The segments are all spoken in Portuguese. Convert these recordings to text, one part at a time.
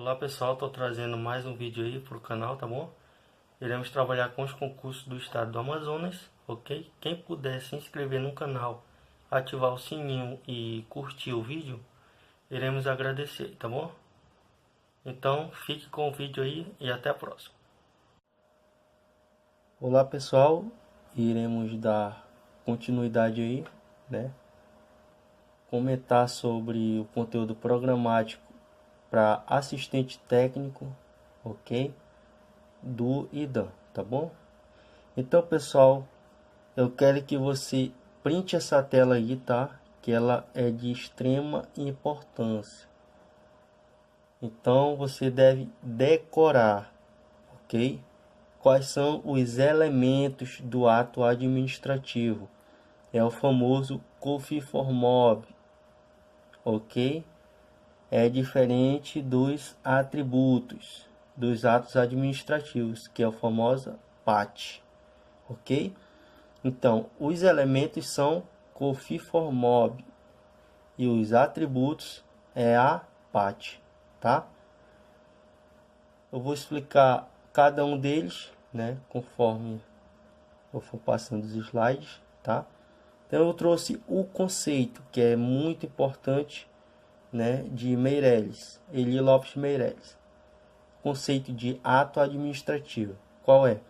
Olá pessoal, estou trazendo mais um vídeo aí para o canal, tá bom? Iremos trabalhar com os concursos do estado do Amazonas, ok? Quem puder se inscrever no canal, ativar o sininho e curtir o vídeo, iremos agradecer, tá bom? Então fique com o vídeo aí e até a próxima. Olá pessoal, iremos dar continuidade aí, né? Comentar sobre o conteúdo programático para assistente técnico, ok? Do IDAM, tá bom? Então pessoal, eu quero que você printe essa tela aí, tá? Que ela é de extrema importância. Então você deve decorar, ok? Quais são os elementos do ato administrativo? É o famoso COFINFORMOB, ok? É diferente dos atributos dos atos administrativos, que é o famoso PAT, ok? Então, os elementos são COFINFORMOB e os atributos é a PAT, tá? Eu vou explicar cada um deles, né, conforme eu for passando os slides, tá? Então, eu trouxe o conceito, que é muito importante, né, de Meirelles, Eli Lopes Meirelles. Conceito de ato administrativo. Qual é?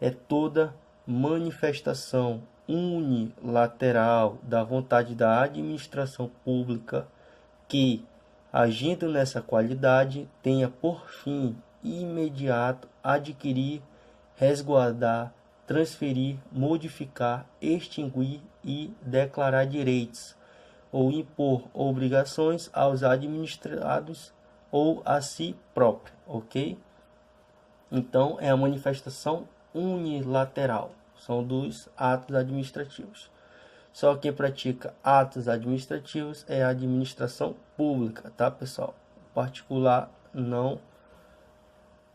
É toda manifestação unilateral da vontade da administração pública que, agindo nessa qualidade, tenha por fim imediato adquirir, resguardar, transferir, modificar, extinguir e declarar direitos ou impor obrigações aos administrados ou a si próprio, ok? Então, é a manifestação unilateral, são dos atos administrativos. Só quem pratica atos administrativos é a administração pública, tá pessoal? O particular não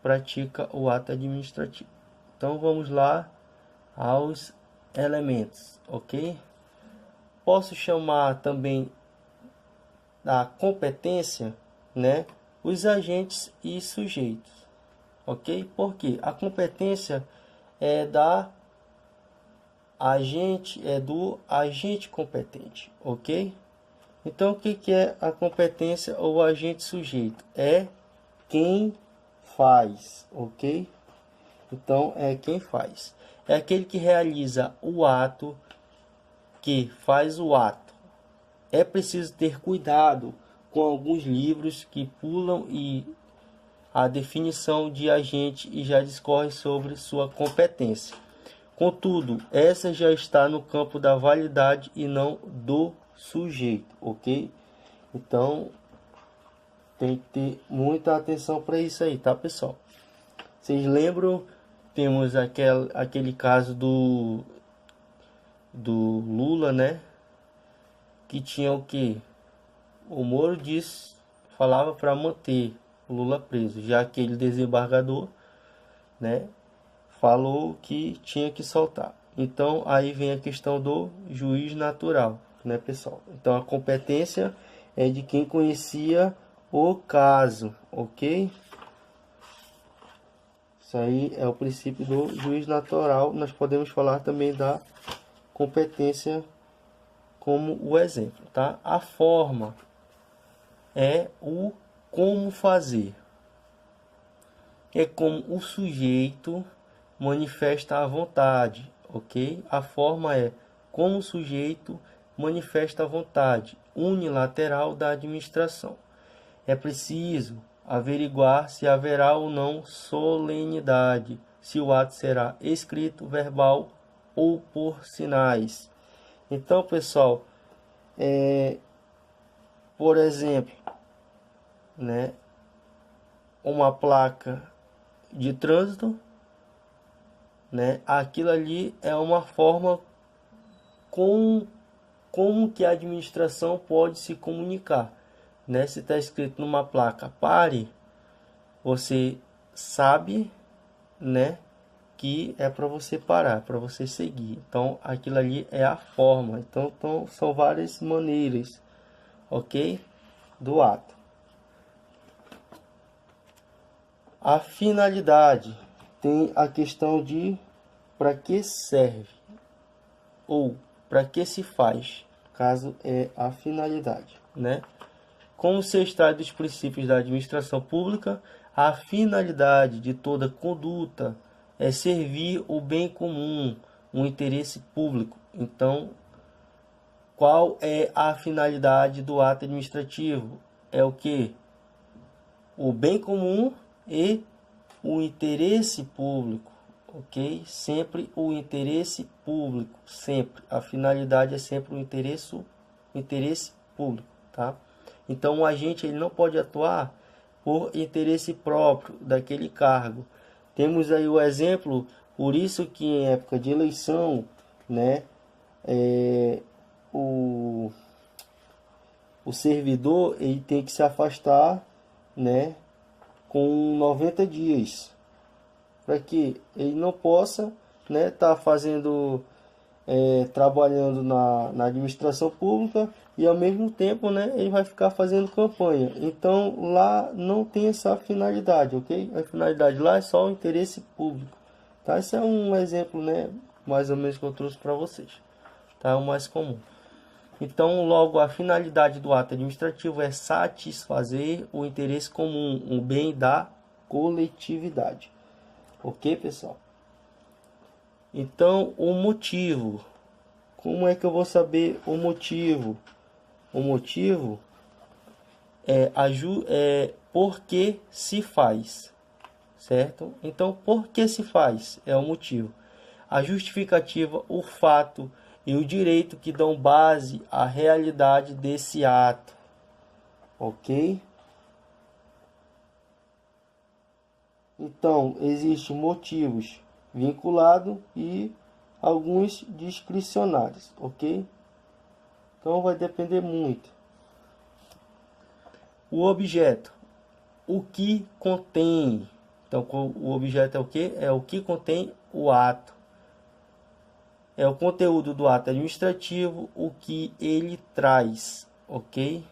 pratica o ato administrativo. Então, vamos lá aos elementos, ok? Posso chamar também da competência, né, os agentes e sujeitos, ok? Porque a competência é do agente competente, ok? Então, o que é a competência ou agente sujeito? É quem faz, ok? Então, é quem faz. É aquele que realiza o ato, que faz o ato. É preciso ter cuidado com alguns livros que pulam a definição de agente e já discorre sobre sua competência. Contudo, essa já está no campo da validade e não do sujeito, ok? Então, tem que ter muita atenção para isso aí, tá, pessoal? Vocês lembram? Temos aquele caso do Lula, né? Que tinha o que? O Moro falava para manter o Lula preso, já aquele desembargador, né, falou que tinha que soltar. Então aí vem a questão do juiz natural, né, pessoal? Então a competência é de quem conhecia o caso, ok? Isso aí é o princípio do juiz natural. Nós podemos falar também da competência como o exemplo, tá? A forma é o como fazer. É como o sujeito manifesta a vontade, ok? A forma é como o sujeito manifesta a vontade unilateral da administração. É preciso averiguar se haverá ou não solenidade, se o ato será escrito, verbal ou por sinais. Então, pessoal, por exemplo, né, uma placa de trânsito, né, aquilo ali é uma forma como que a administração pode se comunicar, né? Se está escrito numa placa pare, você sabe, né, que é para você parar, para você seguir. Então aquilo ali é a forma. Então são várias maneiras, ok, do ato. A finalidade tem a questão de para que serve ou para que se faz, caso é a finalidade, né? Como se extrai dos princípios da administração pública, a finalidade de toda conduta é servir o bem comum, o interesse público. Então, qual é a finalidade do ato administrativo? É o que? O bem comum e o interesse público, ok? Sempre o interesse público, sempre. A finalidade é sempre o interesse público, tá? Então, o agente ele não pode atuar por interesse próprio daquele cargo. Temos aí o exemplo, por isso que em época de eleição, né, o servidor ele tem que se afastar, né, com 90 dias, para que ele não possa, né, tá fazendo, trabalhando na administração pública e ao mesmo tempo, né, ele vai ficar fazendo campanha. Então lá não tem essa finalidade, ok? A finalidade lá é só o interesse público, tá? Esse é um exemplo, né, mais ou menos que eu trouxe para vocês, tá? É o mais comum. Então, logo, a finalidade do ato administrativo é satisfazer o interesse comum, o bem da coletividade. Ok, pessoal? Então, o motivo. Como é que eu vou saber o motivo? O motivo é por que se faz, certo? Então, por que se faz é o motivo. A justificativa, o fato e o direito que dão base à realidade desse ato, ok? Então, existem motivos vinculados e alguns discricionários, ok? Então, vai depender muito. O objeto, o que contém. Então, o objeto é o que? É o que contém o ato. É o conteúdo do ato administrativo, o que ele traz, ok?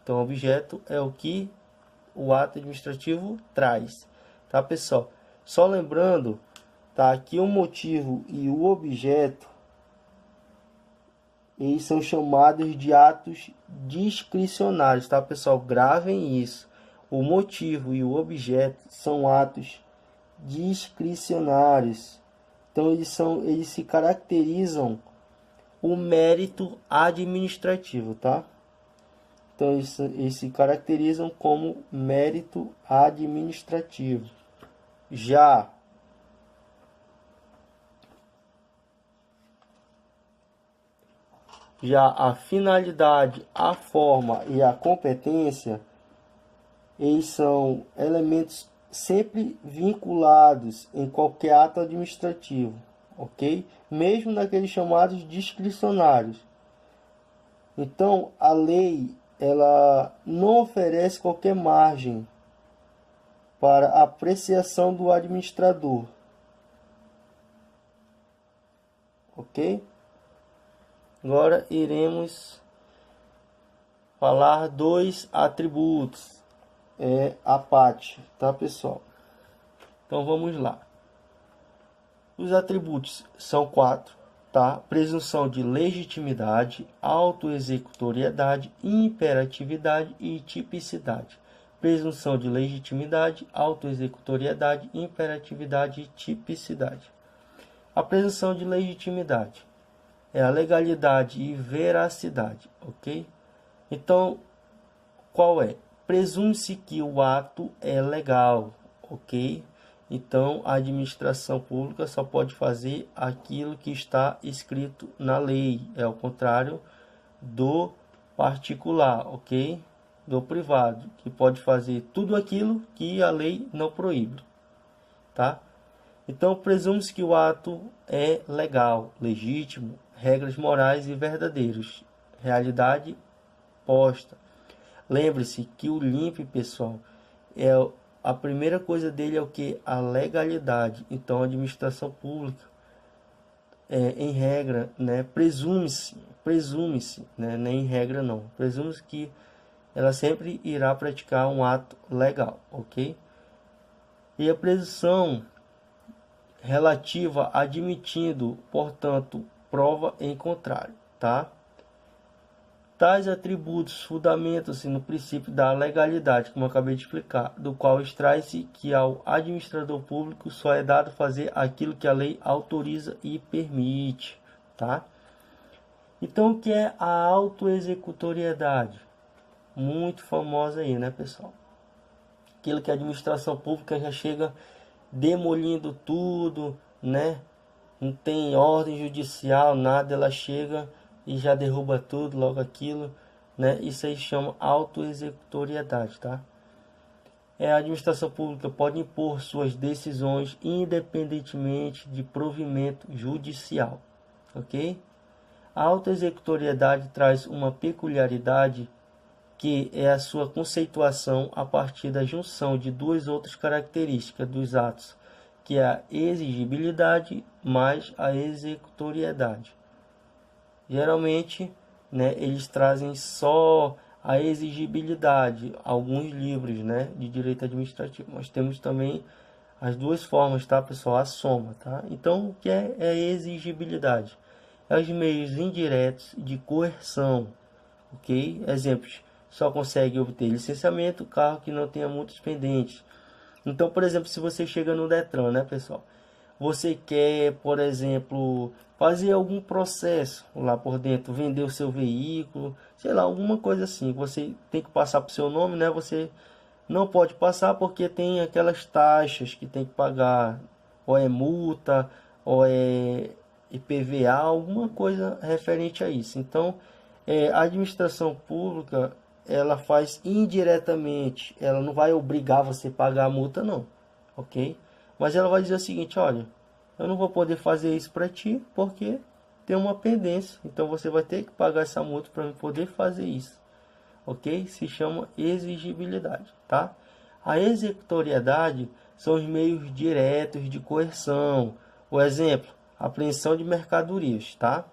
Então, o objeto é o que o ato administrativo traz, tá, pessoal? Só lembrando, tá, que o motivo e o objeto, eles são chamados de atos discricionários, tá, pessoal? Gravem isso. O motivo e o objeto são atos discricionários. Então, eles se caracterizam o mérito administrativo, tá? Então, eles se caracterizam como mérito administrativo. Já a finalidade, a forma e a competência, eles são elementos sempre vinculados em qualquer ato administrativo, ok? Mesmo naqueles chamados discricionários. Então, a lei ela não oferece qualquer margem para apreciação do administrador, ok? Agora iremos falar dois atributos, a parte, tá, pessoal? Então vamos lá. Os atributos são 4, tá? Presunção de legitimidade, autoexecutoriedade, imperatividade e tipicidade. Presunção de legitimidade, autoexecutoriedade, imperatividade e tipicidade. A presunção de legitimidade é a legalidade e veracidade, ok? Então, qual é? Presume-se que o ato é legal, ok? Então, a administração pública só pode fazer aquilo que está escrito na lei, é o contrário do particular, ok? Do privado, que pode fazer tudo aquilo que a lei não proíbe, tá? Então, presume-se que o ato é legal, legítimo, regras morais e verdadeiros, realidade posta. Lembre-se que o LIMP, pessoal, a primeira coisa dele é o que? A legalidade. Então, a administração pública, em regra, né, presume-se, né, nem em regra não, presume-se que ela sempre irá praticar um ato legal, ok? e a presunção relativa admitindo, portanto, prova em contrário, tá? Tais atributos fundamentam-se no princípio da legalidade, como eu acabei de explicar, do qual extrai-se que ao administrador público só é dado fazer aquilo que a lei autoriza e permite, tá? Então, o que é a autoexecutoriedade? Muito famosa aí, né, pessoal? Aquilo que a administração pública já chega demolindo tudo, né? Não tem ordem judicial, nada, ela chega e já derruba tudo, logo aquilo, né? Isso aí chama autoexecutoriedade, tá? A administração pública pode impor suas decisões independentemente de provimento judicial, ok? A autoexecutoriedade traz uma peculiaridade que é a sua conceituação a partir da junção de duas outras características dos atos, que é a exigibilidade mais a executoriedade. Geralmente, né, eles trazem só a exigibilidade, alguns livros, né, de direito administrativo. Nós temos também as duas formas, tá, pessoal? A soma, tá? Então, o que é a exigibilidade? É os meios indiretos de coerção, ok? Exemplos: só consegue obter licenciamento carro que não tenha multas pendentes. Então, por exemplo, se você chega no Detran, né, pessoal? Você quer, por exemplo, fazer algum processo lá por dentro, vender o seu veículo, sei lá, alguma coisa assim. Você tem que passar para o seu nome, né? Você não pode passar porque tem aquelas taxas que tem que pagar, ou é multa, ou é IPVA, alguma coisa referente a isso. Então, a administração pública, ela faz indiretamente, ela não vai obrigar você a pagar a multa, não, ok? Mas ela vai dizer o seguinte: olha, eu não vou poder fazer isso para ti porque tem uma pendência, então você vai ter que pagar essa multa para poder fazer isso, ok? Se chama exigibilidade, tá? A executoriedade são os meios diretos de coerção. O exemplo: apreensão de mercadorias, tá?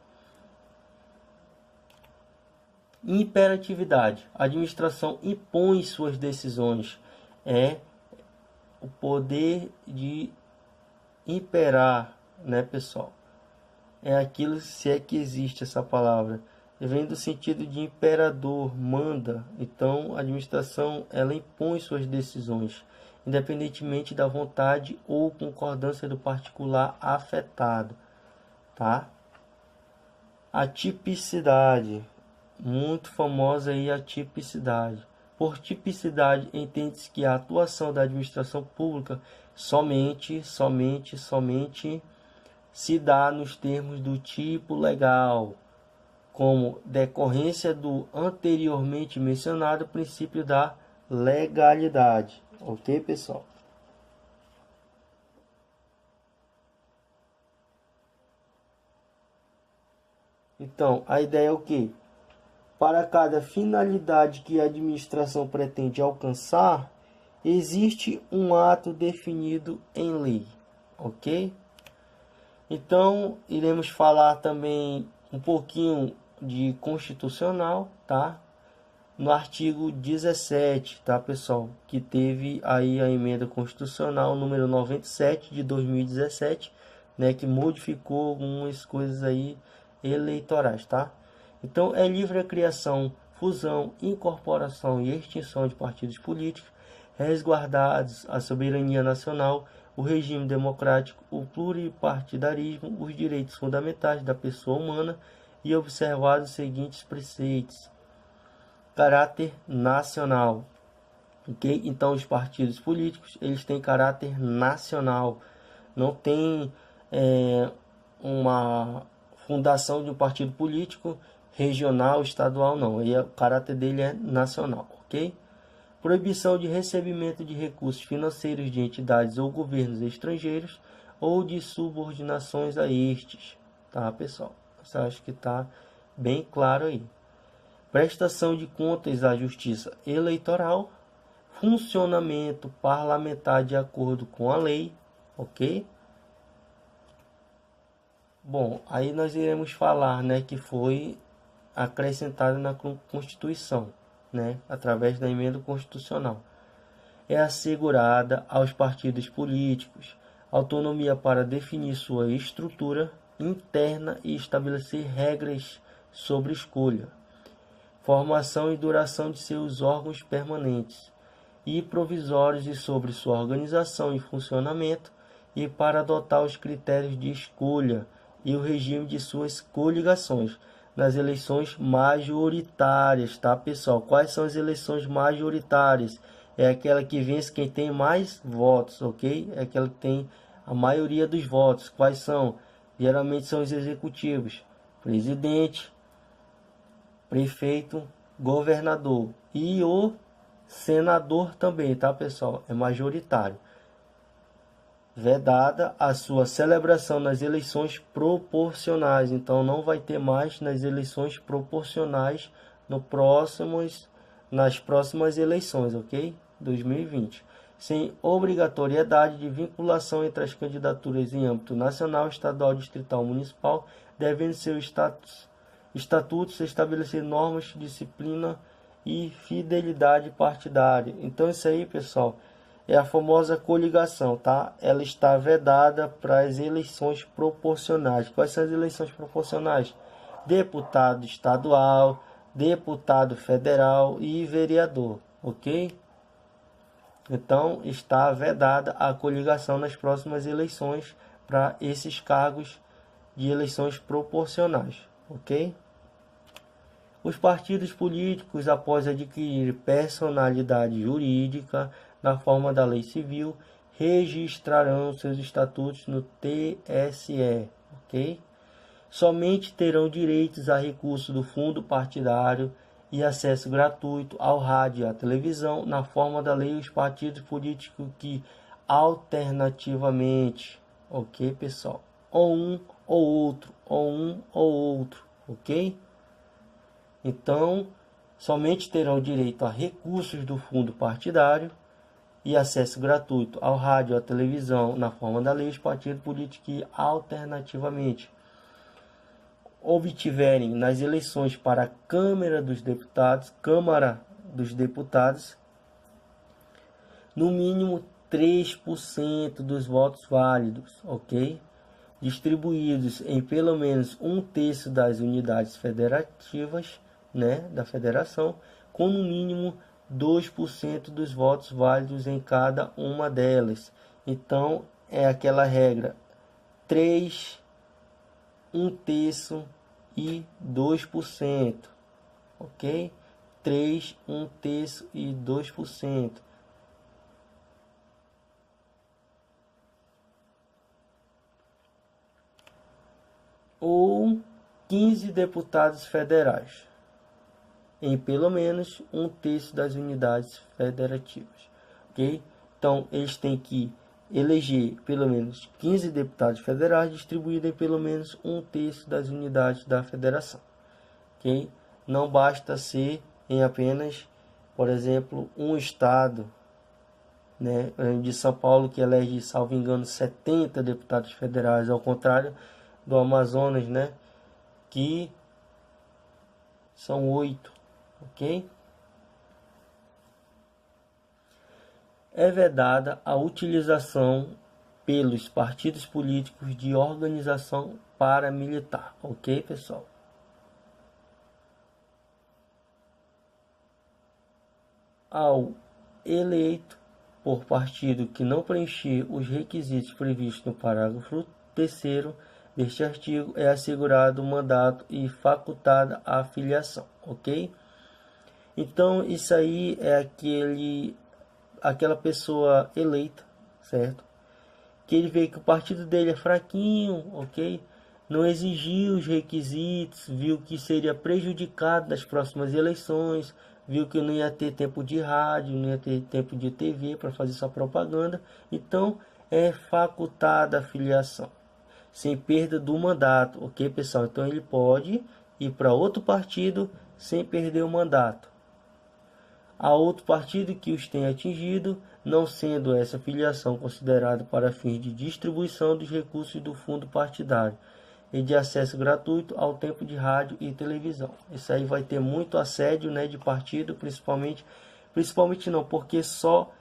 Imperatividade: a administração impõe suas decisões. É o poder de imperar, né, pessoal? É aquilo, se é que existe essa palavra, vem do sentido de imperador, manda. Então, a administração, ela impõe suas decisões, independentemente da vontade ou concordância do particular afetado, tá? A tipicidade, muito famosa aí a tipicidade. Por tipicidade, entende-se que a atuação da administração pública somente se dá nos termos do tipo legal, como decorrência do anteriormente mencionado princípio da legalidade. Ok, pessoal? Então, a ideia é o quê? Para cada finalidade que a administração pretende alcançar, existe um ato definido em lei, ok? Então, iremos falar também um pouquinho de constitucional, tá? No artigo 17, tá, pessoal? Que teve aí a emenda constitucional número 97 de 2017, né? Que modificou algumas coisas aí eleitorais, tá? Então, é livre a criação, fusão, incorporação e extinção de partidos políticos, resguardados a soberania nacional, o regime democrático, o pluripartidarismo, os direitos fundamentais da pessoa humana e observados os seguintes preceitos: caráter nacional, ok? Então, os partidos políticos, eles têm caráter nacional, não tem uma fundação de um partido político regional, estadual, não. E o caráter dele é nacional, ok? Proibição de recebimento de recursos financeiros de entidades ou governos estrangeiros ou de subordinações a estes, tá, pessoal? Eu acho que tá bem claro aí. Prestação de contas à Justiça Eleitoral, funcionamento parlamentar de acordo com a lei, ok? Bom, aí nós iremos falar, né, que foi acrescentado na Constituição, né, através da emenda constitucional. é assegurada aos partidos políticos autonomia para definir sua estrutura interna e estabelecer regras sobre escolha, formação e duração de seus órgãos permanentes e provisórios e sobre sua organização e funcionamento, e para adotar os critérios de escolha e o regime de suas coligações nas eleições majoritárias, tá, pessoal? Quais são as eleições majoritárias? É aquela que vence quem tem mais votos, ok? É aquela que tem a maioria dos votos. Quais são? Geralmente são os executivos: presidente, prefeito, governador e o senador também, tá, pessoal? É majoritário. Vedada a sua celebração nas eleições proporcionais. Então não vai ter mais nas eleições proporcionais nas próximas eleições, ok? 2020. Sem obrigatoriedade de vinculação entre as candidaturas em âmbito nacional, estadual, distrital, municipal, devendo seus estatutos estabelecer normas, disciplina e fidelidade partidária. Então isso aí, pessoal, é a famosa coligação, tá? Ela está vedada para as eleições proporcionais. Quais são as eleições proporcionais? Deputado estadual, deputado federal e vereador, ok? Então está vedada a coligação nas próximas eleições para esses cargos de eleições proporcionais, ok? Os partidos políticos, após adquirir personalidade jurídica na forma da lei civil, registrarão seus estatutos no TSE, ok? Somente terão direitos a recurso do fundo partidário e acesso gratuito ao rádio e à televisão na forma da lei os partidos políticos que alternativamente, ok, pessoal? Ou um ou outro, ou um ou outro, ok? Então, somente terão direito a recursos do fundo partidário e acesso gratuito ao rádio e à televisão na forma da lei os partidos políticos que alternativamente obtiverem nas eleições para a Câmara dos Deputados, no mínimo 3% dos votos válidos, ok? Distribuídos em pelo menos 1/3 das unidades federativas, né, da federação, com no mínimo 2% dos votos válidos em cada uma delas. Então, é aquela regra: 3, 1/3 e 2%, ok? 3, 1/3 e 2%. Ou 15 deputados federais, em pelo menos 1/3 das unidades federativas, ok? Então, eles têm que eleger pelo menos 15 deputados federais distribuídos em pelo menos 1/3 das unidades da federação, ok? Não basta ser em apenas, por exemplo, um estado, né, de São Paulo, que elege, salvo engano, 70 deputados federais, ao contrário do Amazonas, né, que são 8, ok? É vedada a utilização pelos partidos políticos de organização paramilitar, ok, pessoal? Ao eleito por partido que não preencher os requisitos previstos no parágrafo 3º deste artigo, é assegurado o mandato e facultada a filiação, ok? Então, isso aí é aquela pessoa eleita, certo? Que ele vê que o partido dele é fraquinho, ok? Não exigiu os requisitos, viu que seria prejudicado nas próximas eleições, viu que não ia ter tempo de rádio, não ia ter tempo de TV para fazer sua propaganda. Então, é facultada a filiação, sem perda do mandato, ok, pessoal? Então, ele pode ir para outro partido sem perder o mandato. Há outro partido que os tenha atingido, não sendo essa filiação considerada para fins de distribuição dos recursos do fundo partidário e de acesso gratuito ao tempo de rádio e televisão. Isso aí vai ter muito assédio, né, de partido, principalmente não, porque só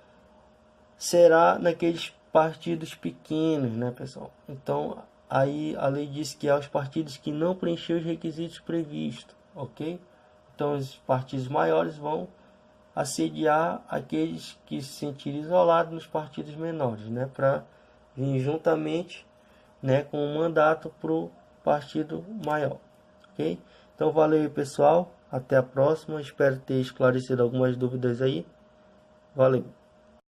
será naqueles partidos pequenos, né, pessoal? Então, aí a lei diz que aos partidos que não preencher os requisitos previstos, ok? Então, os partidos maiores vão assediar aqueles que se sentirem isolados nos partidos menores, né, para vir juntamente, né, com um mandato para o partido maior, ok? Então, valeu, pessoal, até a próxima, espero ter esclarecido algumas dúvidas aí, valeu.